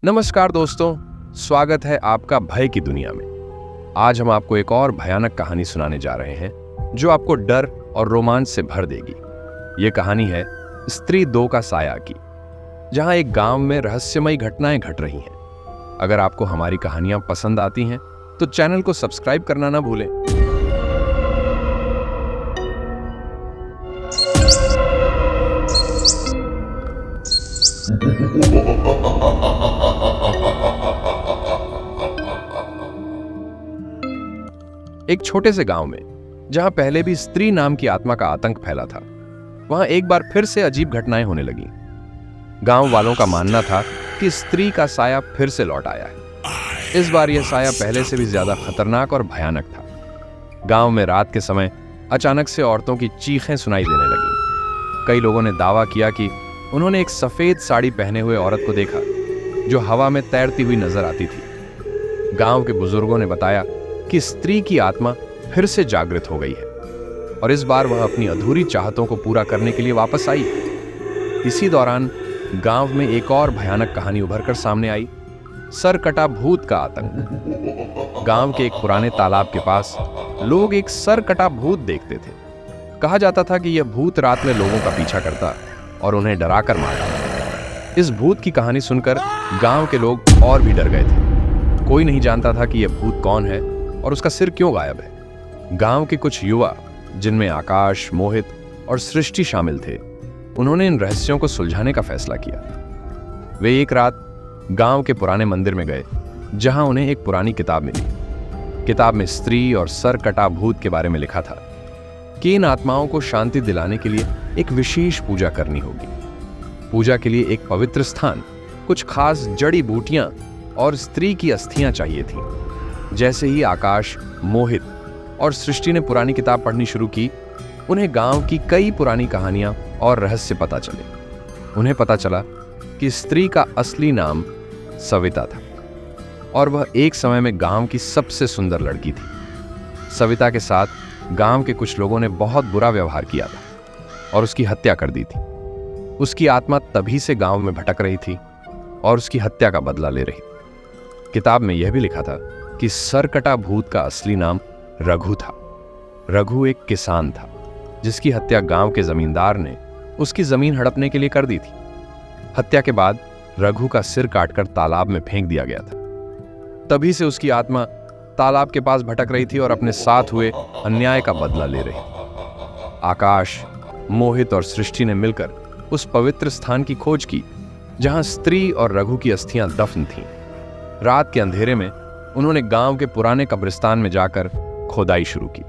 नमस्कार दोस्तों, स्वागत है आपका भय की दुनिया में। आज हम आपको एक और भयानक कहानी सुनाने जा रहे हैं जो आपको डर और रोमांच से भर देगी। ये कहानी है स्त्री 2 का साया की, जहां एक गांव में रहस्यमयी घटनाएं घट रही हैं। अगर आपको हमारी कहानियां पसंद आती हैं तो चैनल को सब्सक्राइब करना ना भूलें। एक छोटे से गांव में, जहां पहले भी स्त्री नाम की आत्मा का आतंक फैला था, वहां एक बार फिर से अजीब घटनाएं होने लगीं। गांव वालों का मानना था कि स्त्री का साया फिर से लौट आया है। इस बार यह साया पहले से भी ज्यादा खतरनाक और भयानक था। गांव में रात के समय अचानक से औरतों की चीखें सुनाई देने लगीं। कई लोगों ने दावा किया कि उन्होंने एक सफेद साड़ी पहने हुए औरत को देखा जो हवा में तैरती हुई नजर आती थी। गांव के बुजुर्गों ने बताया कि स्त्री की आत्मा फिर से जागृत हो गई है और इस बार वह अपनी अधूरी चाहतों को पूरा करने के लिए वापस आई है। इसी दौरान गांव में एक और भयानक कहानी उभरकर सामने आई, सरकटा भूत का आतंक। गांव के एक पुराने तालाब के पास लोग एक सरकटा भूत देखते थे। कहा जाता था कि यह भूत रात में लोगों का पीछा करता और उन्हें डराकर मार डालता। इस भूत की कहानी सुनकर गांव के लोग और भी डर गए थे। कोई नहीं जानता था कि यह भूत कौन है और उसका सिर क्यों गायब है। गांव के कुछ युवा, जिनमें आकाश, मोहित और सृष्टि शामिल थे, उन्होंने इन रहस्यों को सुलझाने का फैसला किया। वे एक रात गांव के पुराने मंदिर में गए, जहां उन्हें एक पुरानी किताब मिली। किताब में स्त्री और सरकटा भूत के बारे में लिखा था कि इन आत्माओं को शांति दिलाने के लिए एक विशेष पूजा करनी होगी। पूजा के लिए एक पवित्र स्थान, कुछ खास जड़ी बूटियां और स्त्री की अस्थियां चाहिए थीं। जैसे ही आकाश, मोहित और सृष्टि ने पुरानी किताब पढ़नी शुरू की, उन्हें गांव की कई पुरानी कहानियां और रहस्य पता चले। उन्हें पता चला कि स्त्री का असली नाम सविता था और वह एक समय में गांव की सबसे सुंदर लड़की थी। सविता के साथ गांव के कुछ लोगों ने बहुत बुरा व्यवहार किया था और उसकी हत्या कर दी थी। उसकी आत्मा तभी से गांव में भटक रही थी और उसकी हत्या का बदला ले रही थी। किताब में यह भी लिखा था कि सरकटा भूत का असली नाम रघु था। रघु एक किसान था जिसकी हत्या गांव के जमींदार ने उसकी जमीन हड़पने के लिए कर दी थी। हत्या के बाद रघु का सिर काटकर तालाब में फेंक दिया गया था। तभी से उसकी आत्मा तालाब के पास भटक रही थी और अपने साथ हुए अन्याय का बदला ले रही थी। आकाश, मोहित और सृष्टि ने मिलकर उस पवित्र स्थान की खोज की जहां स्त्री और रघु की अस्थियां दफन थीं। रात के अंधेरे में उन्होंने गांव के पुराने कब्रिस्तान में जाकर खोदाई शुरू की।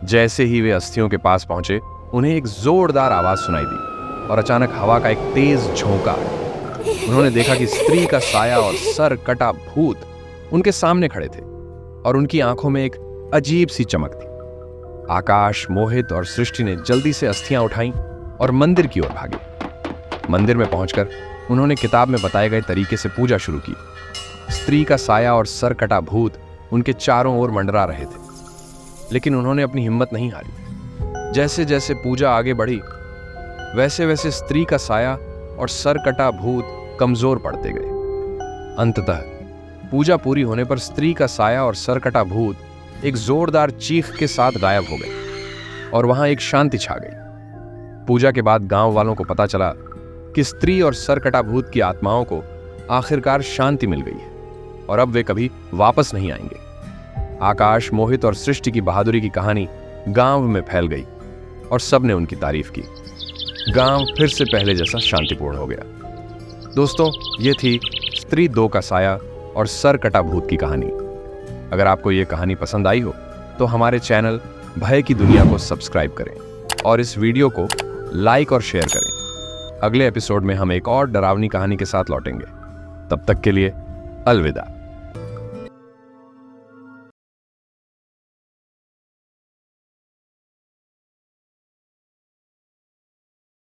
जैसे ही वे अस्थियों के पास पहुंचे, उन्हें एक जोरदार आवाज सुनाई दी और अचानक हवा का एक तेज झोंका आया। उन्होंने देखा कि स्त्री का साया और सर कटा भूत उनके सामने खड़े थे और उनकी आंखों में एक अजीब सी चमक थी। आकाश, मोहित और सृष्टि ने जल्दी से अस्थियां उठाईं और मंदिर की ओर भागे। मंदिर में पहुंचकर उन्होंने किताब में बताए गए तरीके से पूजा शुरू की। स्त्री का साया और सरकटा भूत उनके चारों ओर मंडरा रहे थे, लेकिन उन्होंने अपनी हिम्मत नहीं हारी। जैसे जैसे पूजा आगे बढ़ी, वैसे वैसे स्त्री का साया और सरकटा भूत कमजोर पड़ते गए। अंततः पूजा पूरी होने पर स्त्री का साया और सरकटा भूत एक जोरदार चीख के साथ गायब हो गए और वहां एक शांति छा गई। पूजा के बाद गांव वालों को पता चला कि स्त्री और सरकटा भूत की आत्माओं को आखिरकार शांति मिल गई है और अब वे कभी वापस नहीं आएंगे। आकाश, मोहित और सृष्टि की बहादुरी की कहानी गांव में फैल गई और सबने उनकी तारीफ की। गांव फिर से पहले जैसा शांतिपूर्ण हो गया। दोस्तों, ये थी स्त्री 2 का साया और सरकटा भूत की कहानी। अगर आपको ये कहानी पसंद आई हो तो हमारे चैनल भय की दुनिया को सब्सक्राइब करें और इस वीडियो को लाइक और शेयर करें। अगले एपिसोड में हम एक और डरावनी कहानी के साथ लौटेंगे। तब तक के लिए अलविदा।